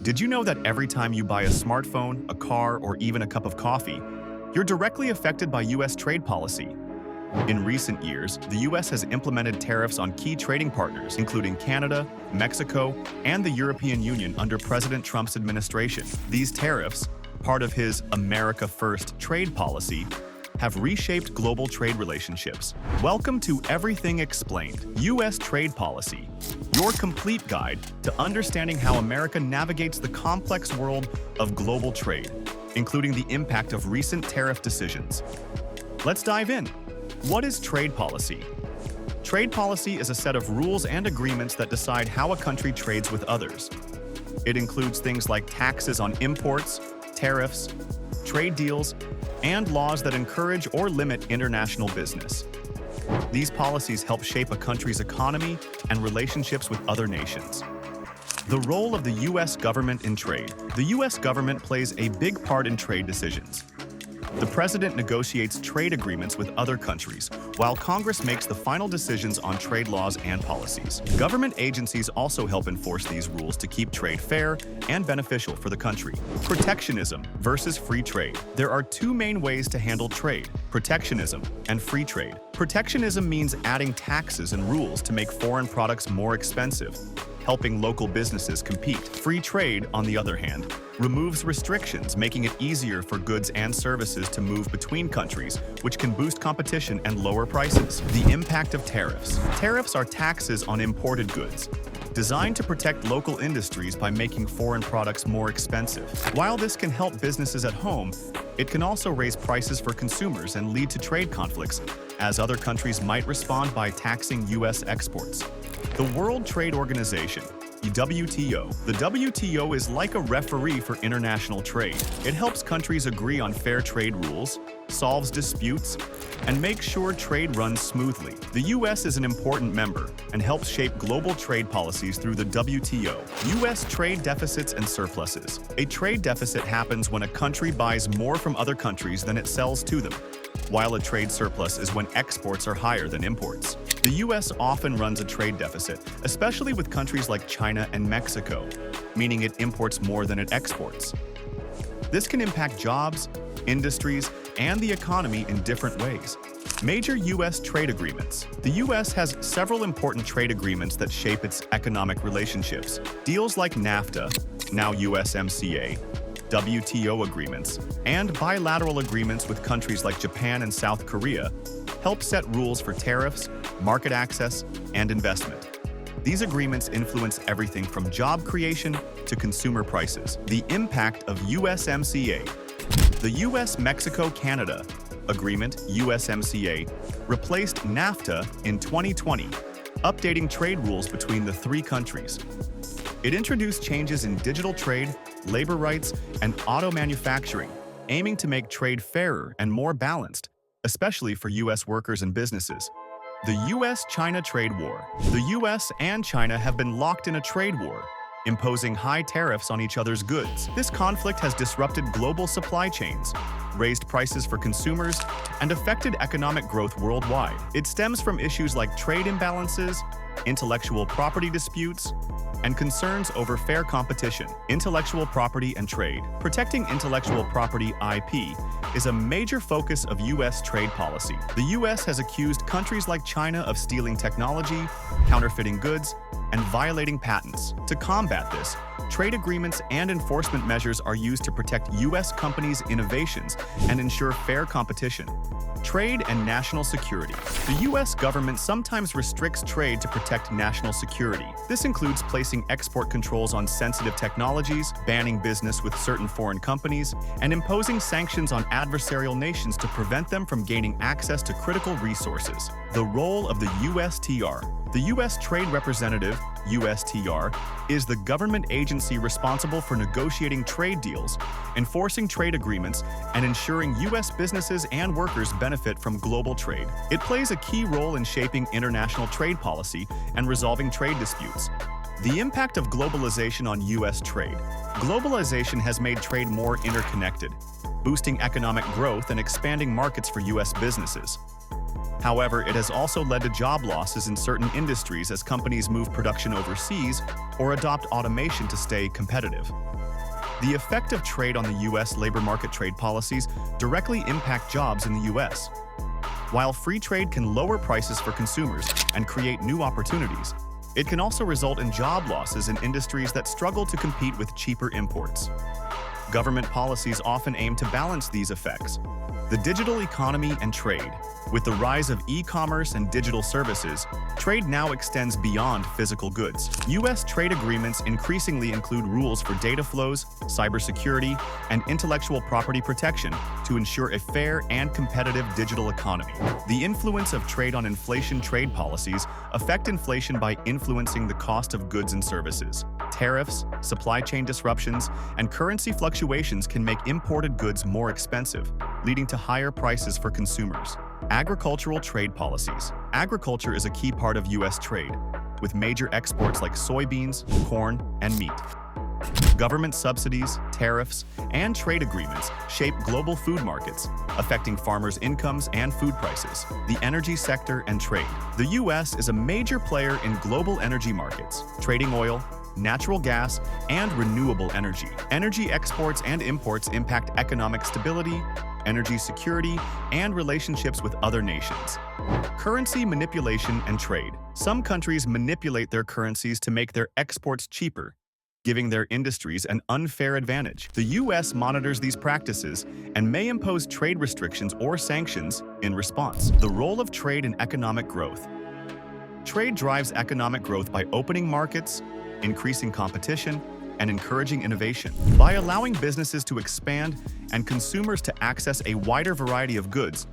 Did you know that every time you buy a smartphone, a car, or even a cup of coffee, you're directly affected by U.S. trade policy? In recent years, the U.S. has implemented tariffs on key trading partners, including Canada, Mexico, and the European Union under President Trump's administration. These tariffs, part of his America First trade policy, have reshaped global trade relationships. Welcome to Everything Explained, U.S. Trade Policy, your complete guide to understanding how America navigates the complex world of global trade, including the impact of recent tariff decisions. Let's dive in. What is trade policy? Trade policy is a set of rules and agreements that decide how a country trades with others. It includes things like taxes on imports, tariffs, trade deals, and laws that encourage or limit international business. These policies help shape a country's economy and relationships with other nations. The role of the U.S. government in trade. The U.S. government plays a big part in trade decisions. The president negotiates trade agreements with other countries, while Congress makes the final decisions on trade laws and policies. Government agencies also help enforce these rules to keep trade fair and beneficial for the country. Protectionism versus free trade. There are two main ways to handle trade: protectionism and free trade. Protectionism means adding taxes and rules to make foreign products more expensive, helping local businesses compete. Free trade, on the other hand, removes restrictions, making it easier for goods and services to move between countries, which can boost competition and lower prices. The impact of tariffs. Tariffs are taxes on imported goods, designed to protect local industries by making foreign products more expensive. While this can help businesses at home, it can also raise prices for consumers and lead to trade conflicts, as other countries might respond by taxing U.S. exports. The World Trade Organization, the WTO. The WTO is like a referee for international trade. It helps countries agree on fair trade rules, solves disputes, and makes sure trade runs smoothly. The U.S. is an important member and helps shape global trade policies through the WTO. U.S. trade deficits and surpluses. A trade deficit happens when a country buys more from other countries than it sells to them, while a trade surplus is when exports are higher than imports. The U.S. often runs a trade deficit, especially with countries like China and Mexico, meaning it imports more than it exports. This can impact jobs, industries, and the economy in different ways. Major U.S. trade agreements. The U.S. has several important trade agreements that shape its economic relationships. Deals like NAFTA, now USMCA, WTO agreements, and bilateral agreements with countries like Japan and South Korea help set rules for tariffs, market access, and investment. These agreements influence everything from job creation to consumer prices. The impact of USMCA. The U.S.-Mexico-Canada Agreement, USMCA, replaced NAFTA in 2020, updating trade rules between the three countries. It introduced changes in digital trade, labor rights, and auto manufacturing, aiming to make trade fairer and more balanced, especially for U.S. workers and businesses. The U.S.-China trade war. The U.S. and China have been locked in a trade war, imposing high tariffs on each other's goods. This conflict has disrupted global supply chains, raised prices for consumers, and affected economic growth worldwide. It stems from issues like trade imbalances, intellectual property disputes, and concerns over fair competition. Intellectual property and trade. Protecting intellectual property (IP) is a major focus of U.S. trade policy. The U.S. has accused countries like China of stealing technology, counterfeiting goods, and violating patents. To combat this, trade agreements and enforcement measures are used to protect U.S. companies' innovations and ensure fair competition. Trade and national security. The U.S. government sometimes restricts trade to protect national security. This includes placing export controls on sensitive technologies, banning business with certain foreign companies, and imposing sanctions on adversarial nations to prevent them from gaining access to critical resources. The role of the USTR. The U.S. Trade Representative, USTR, is the government agency responsible for negotiating trade deals, enforcing trade agreements, and ensuring U.S. businesses and workers benefit from global trade. It plays a key role in shaping international trade policy and resolving trade disputes. The impact of globalization on U.S. trade. Globalization has made trade more interconnected, boosting economic growth and expanding markets for U.S. businesses. However, it has also led to job losses in certain industries as companies move production overseas or adopt automation to stay competitive. The effect of trade on the U.S. labor market trade policies directly impact jobs in the U.S. While free trade can lower prices for consumers and create new opportunities, it can also result in job losses in industries that struggle to compete with cheaper imports. Government policies often aim to balance these effects. The digital economy and trade. With the rise of e-commerce and digital services, trade now extends beyond physical goods. U.S. trade agreements increasingly include rules for data flows, cybersecurity, and intellectual property protection to ensure a fair and competitive digital economy. The influence of trade on inflation. Trade policies affect inflation by influencing the cost of goods and services. Tariffs, supply chain disruptions, and currency fluctuations can make imported goods more expensive, leading to higher prices for consumers. Agricultural trade policies. Agriculture is a key part of U.S. trade, with major exports like soybeans, corn, and meat. Government subsidies, tariffs, and trade agreements shape global food markets, affecting farmers' incomes and food prices. The energy sector and trade. The U.S. is a major player in global energy markets, trading oil, natural gas, and renewable energy. Energy exports and imports impact economic stability, energy security, and relationships with other nations. Currency manipulation and trade. Some countries manipulate their currencies to make their exports cheaper, giving their industries an unfair advantage. The U.S. monitors these practices and may impose trade restrictions or sanctions in response. The role of trade in economic growth. Trade drives economic growth by opening markets, increasing competition, and encouraging innovation. By allowing businesses to expand and consumers to access a wider variety of goods,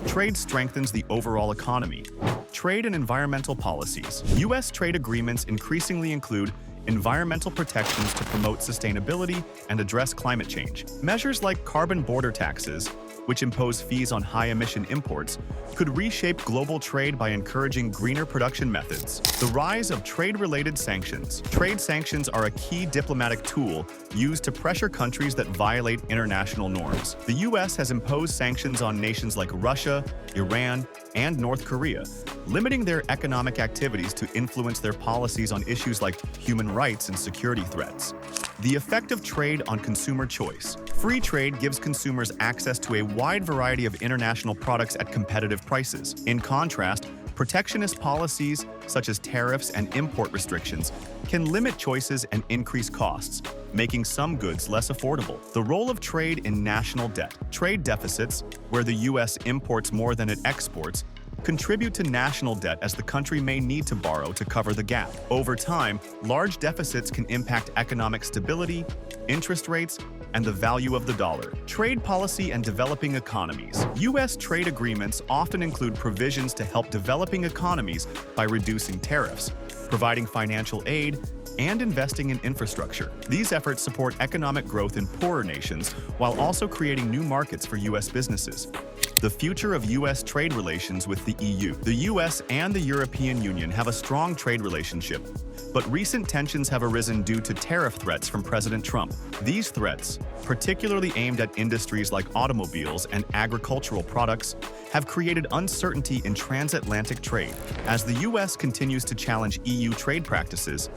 trade strengthens the overall economy. Trade and environmental policies. U.S. trade agreements increasingly include environmental protections to promote sustainability and address climate change. Measures like carbon border taxes, which impose fees on high-emission imports, could reshape global trade by encouraging greener production methods. The rise of trade-related sanctions. Trade sanctions are a key diplomatic tool used to pressure countries that violate international norms. The U.S. has imposed sanctions on nations like Russia, Iran, and North Korea, limiting their economic activities to influence their policies on issues like human rights and security threats. The effect of trade on consumer choice. Free trade gives consumers access to a wide variety of international products at competitive prices. In contrast, protectionist policies, such as tariffs and import restrictions, can limit choices and increase costs, making some goods less affordable. The role of trade in national debt. Trade deficits, where the U.S. imports more than it exports, contribute to national debt as the country may need to borrow to cover the gap. Over time, large deficits can impact economic stability, interest rates, and the value of the dollar. Trade policy and developing economies. U.S. trade agreements often include provisions to help developing economies by reducing tariffs, providing financial aid, and investing in infrastructure. These efforts support economic growth in poorer nations while also creating new markets for U.S. businesses. The future of U.S. trade relations with the EU. The U.S. and the European Union have a strong trade relationship, but recent tensions have arisen due to tariff threats from President Trump. These threats, particularly aimed at industries like automobiles and agricultural products, have created uncertainty in transatlantic trade. As the U.S. continues to challenge EU trade practices,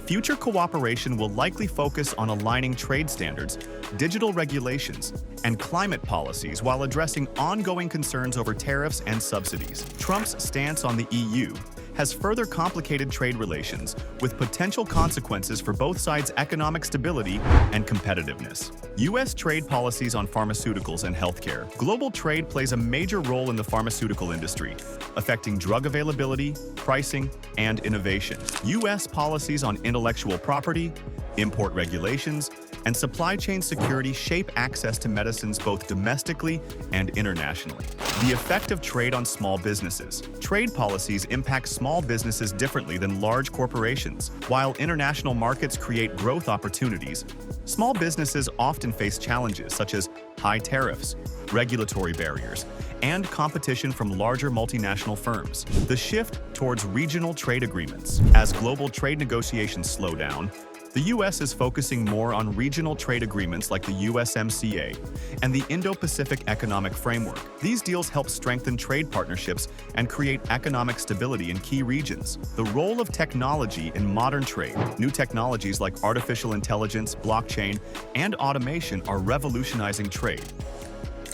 future cooperation will likely focus on aligning trade standards, digital regulations, and climate policies while addressing ongoing concerns over tariffs and subsidies. Trump's stance on the EU has further complicated trade relations, with potential consequences for both sides' economic stability and competitiveness. U.S. trade policies on pharmaceuticals and healthcare. Global trade plays a major role in the pharmaceutical industry, affecting drug availability, pricing, and innovation. U.S. policies on intellectual property, import regulations, and supply chain security shape access to medicines both domestically and internationally. The effect of trade on small businesses. Trade policies impact small businesses differently than large corporations. While international markets create growth opportunities, small businesses often face challenges such as high tariffs, regulatory barriers, and competition from larger multinational firms. The shift towards regional trade agreements. As global trade negotiations slow down, The U.S. is focusing more on regional trade agreements like the USMCA and the Indo-Pacific Economic Framework. These deals help strengthen trade partnerships and create economic stability in key regions. The role of technology in modern trade. New technologies like artificial intelligence, blockchain, and automation are revolutionizing trade.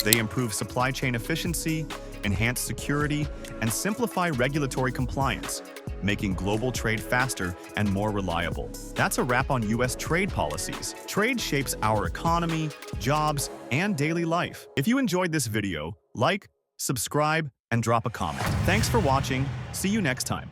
They improve supply chain efficiency, enhance security, and simplify regulatory compliance, making global trade faster and more reliable. That's a wrap on U.S. trade policies. Trade shapes our economy, jobs, and daily life. If you enjoyed this video, like, subscribe, and drop a comment. Thanks for watching. See you next time.